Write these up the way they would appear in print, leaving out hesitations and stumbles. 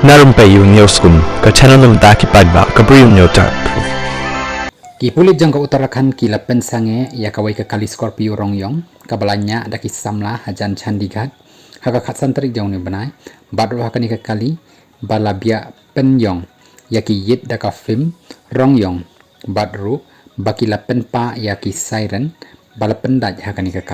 Na Rympei U Hynñiewtrep, ke channel nabynta ki paidbah ke Bri U Hynñiewtrep. Ki pulit jong ke Uttarakhand ki lapen sange ya kawai ke kali Scorpio rongyong kabalanya ada ki samla hajan chandigarh haka khatsan terik jong ni benai baroh hakani ke kali balabia penyong ya ki yit da ka film rongyong baroh baki lapen pa ya ki siren balapen daj hakani ke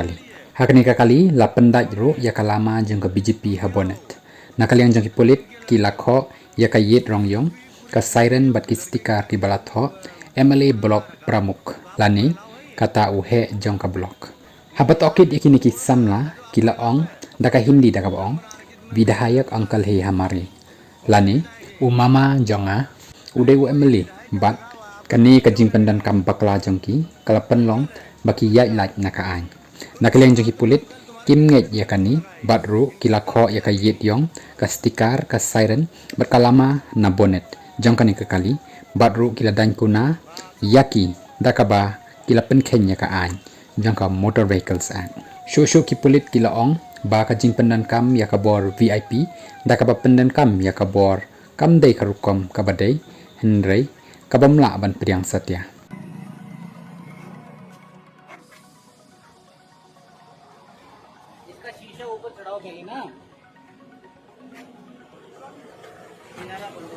kali lapen daj ro ya kalama jong ke BJP habonet nakali yang jong ki pulit ki lakho ya ka yit rongyong ka siren bat ki stiker ki balatho MLA blok pramuk lani kata uhe jong ka blok habat okit ikini ki samla kila ong daka hindi daka ong vidahayak angkal he hamari lani umama jonga ude u MLA bat kani kajing pendan kam bakla jongki kala penlong baki yai laj naka ang nakaleng jongki pulit kim nget ya kani batru kila kho ya ka yit yong ka stiker ka siren berkalama na bonet jong kani ke kali batru kila dan kuna yaki dakaba kila penkhen ya ka an jangka motor vehicles an shosho ki pulit kila ong ba ka jing pendan kam ya ka bor VIP dakaba pendan kam ya ka bor kam dei karukom kabadei henrei kabamla ban priang satya इसका शीशा ऊपर चढ़ाओ पहले ना किनारा बंद